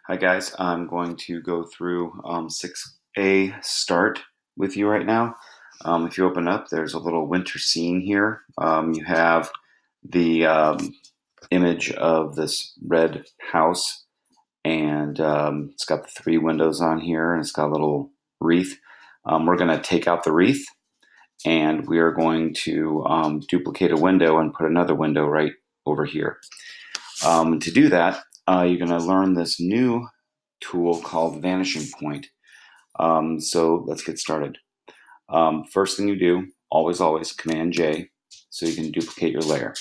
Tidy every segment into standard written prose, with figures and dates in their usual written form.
Hi guys, I'm going to go through 6A start with you right now. If you open up, there's a little winter scene here. You have the image of this red house, and it's got the three windows on here, and it's got a little wreath. We're going to take out the wreath, and we are going to duplicate a window and put another window right over here. To do that, you're going to learn this new tool called Vanishing Point. So let's get started. First thing you do, always Command J, so you can duplicate your layer.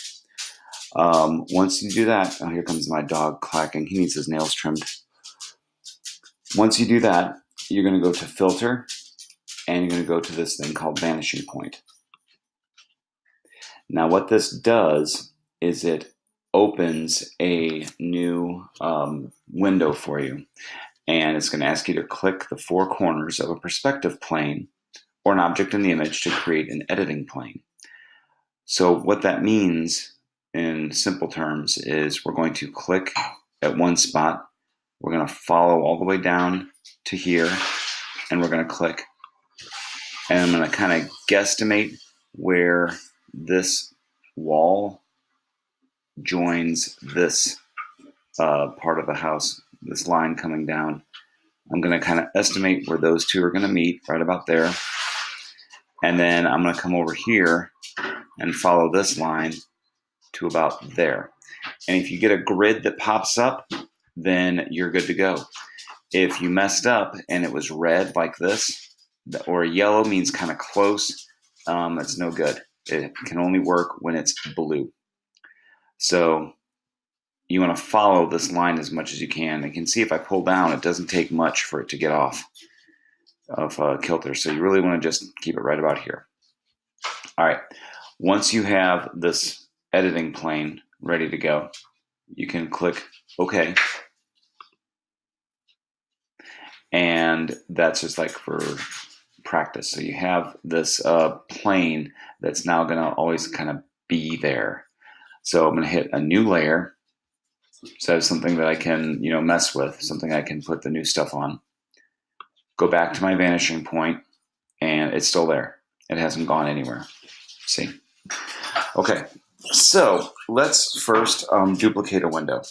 Once you do that, oh, here comes my dog clacking. He needs his nails trimmed. Once you do that, you're going to go to Filter, and you're going to go to this thing called Vanishing Point. Now what this does is it opens a new window for you. And it's going to ask you to click the four corners of a perspective plane or an object in the image to create an editing plane. So what that means in simple terms is we're going to click at one spot, we're going to follow all the way down to here, and we're going to click. And I'm going to kind of guesstimate where this wall joins this part of the house, this line coming down. I'm going to kind of estimate where those two are going to meet, right about there. And then I'm going to come over here and follow this line to about there. And if you get a grid that pops up, then you're good to go. If you messed up and it was red like this, or yellow means kind of close, that's no good. It can only work when it's blue. So you want to follow this line as much as you can. You can see if I pull down, it doesn't take much for it to get off of kilter. So you really want to just keep it right about here. All right. Once you have this editing plane ready to go, you can click OK. And that's just like for practice. So you have this plane that's now going to always kind of be there. So I'm going to hit a new layer. So I have something that I can, mess with, something I can put the new stuff on. Go back to my vanishing point, and it's still there. It hasn't gone anywhere. See? Okay, so let's first duplicate a window.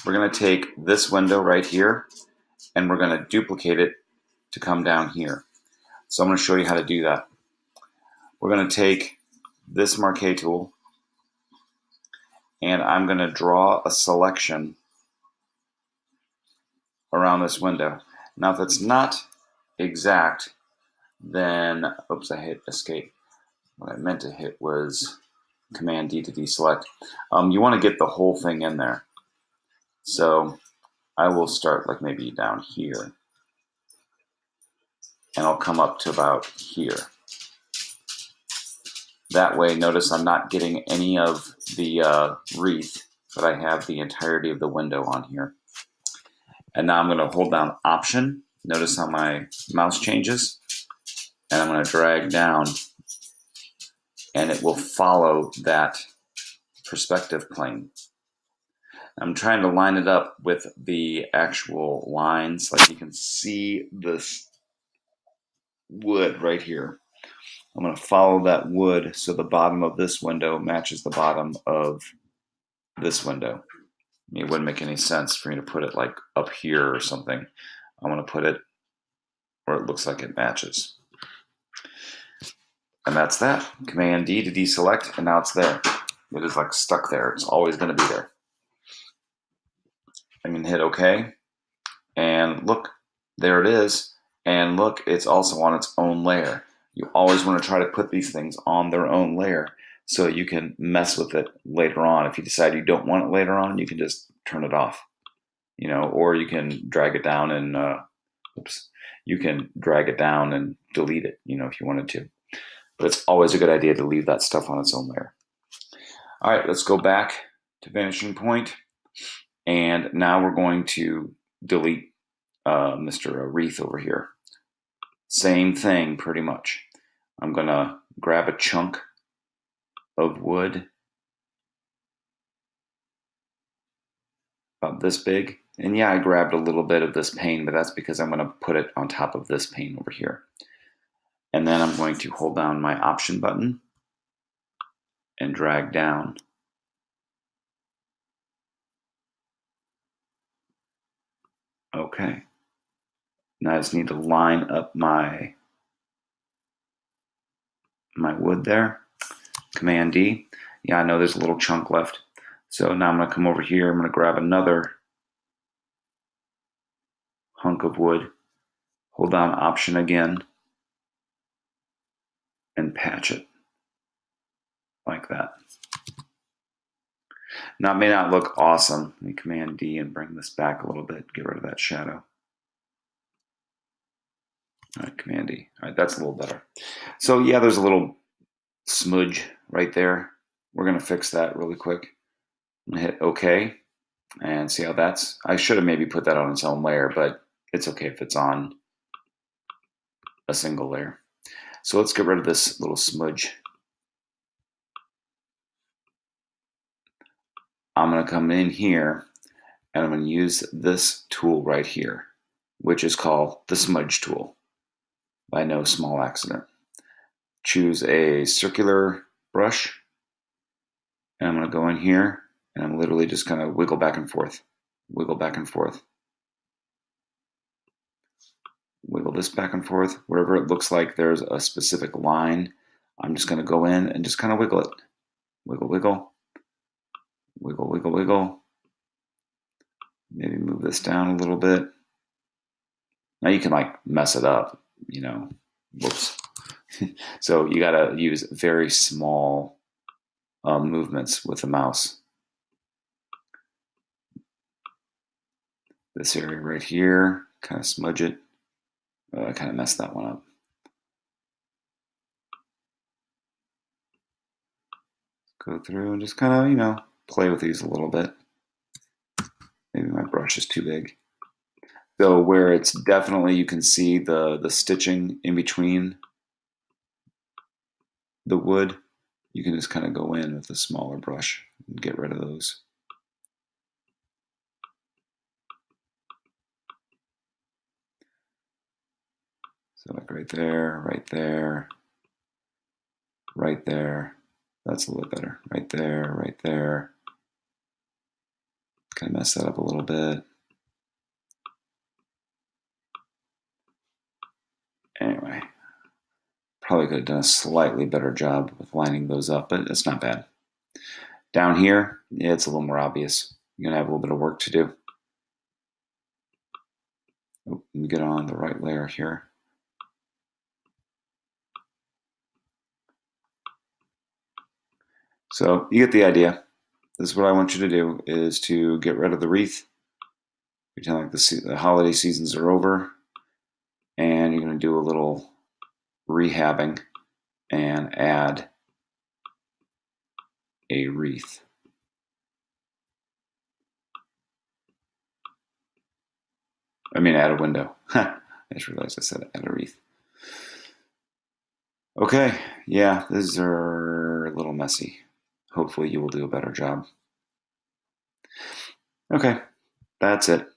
We're going to take this window right here, and we're going to duplicate it to come down here. So I'm going to show you how to do that. We're going to take this Marquee tool, and I'm going to draw a selection around this window. Now, if it's not exact, then, oops, I hit escape. What I meant to hit was Command D to deselect. You want to get the whole thing in there. So I will start like maybe down here, and I'll come up to about here. That way, notice I'm not getting any of the wreath, but I have the entirety of the window on here. And now I'm going to hold down Option. Notice how my mouse changes. And I'm going to drag down, and it will follow that perspective plane. I'm trying to line it up with the actual lines. Like you can see this wood right here. I'm going to follow that wood so the bottom of this window matches the bottom of this window. It wouldn't make any sense for me to put it like up here or something. I'm going to put it where it looks like it matches. And that's that. Command D to deselect, and now it's there. It is like stuck there. It's always going to be there. I'm going to hit OK. And look, there it is. And look, it's also on its own layer. You always want to try to put these things on their own layer so you can mess with it later on. If you decide you don't want it later on, you can just turn it off, or you can drag it down and, you can drag it down and delete it, if you wanted to. But it's always a good idea to leave that stuff on its own layer. All right, let's go back to Vanishing Point. And now we're going to delete Mr. Wreath over here. Same thing, pretty much. I'm going to grab a chunk of wood about this big, And yeah, I grabbed a little bit of this pane, but that's because I'm going to put it on top of this pane over here. And then I'm going to hold down my Option button and drag down. Okay. Now I just need to line up my wood there. Command D. Yeah, I know there's a little chunk left. So now I'm going to come over here. I'm going to grab another hunk of wood, hold down Option again, and patch it like that. Now it may not look awesome. Let me Command D and bring this back a little bit, get rid of that shadow. All right, Command D. All right, that's a little better. So yeah, there's a little smudge right there. We're going to fix that really quick. I'm going to hit OK and see how that's. I should have maybe put that on its own layer, but it's okay if it's on a single layer. So let's get rid of this little smudge. I'm going to come in here and I'm going to use this tool right here, which is called the smudge tool by no small accident. Choose a circular brush and I'm going to go in here and I'm literally just going to wiggle back and forth, wiggle back and forth. Wiggle this back and forth. Wherever it looks like there's a specific line, I'm just going to go in and just kind of wiggle it. Wiggle, wiggle. Wiggle, wiggle, wiggle. Maybe move this down a little bit. Now you can like mess it up, you know. Whoops. So you got to use very small movements with the mouse. This area right here, kind of smudge it. I kind of messed that one up. Go through and just kind of, you know, play with these a little bit. Maybe my brush is too big. So where it's definitely, you can see the stitching in between the wood, you can just kind of go in with a smaller brush and get rid of those. So like right there, right there, right there. That's a little bit better. Right there, right there. Kind of mess that up a little bit. Anyway, probably could have done a slightly better job with lining those up, but it's not bad. Down here, yeah, it's a little more obvious. You're gonna have a little bit of work to do. Oh, let me get on the right layer here. So you get the idea. This is what I want you to do, is to get rid of the wreath. Pretend like the holiday seasons are over, and you're going to do a little rehabbing and add a wreath. I mean, add a window. I just realized I said add a wreath. Okay, yeah, these are a little messy. Hopefully you will do a better job. Okay, that's it.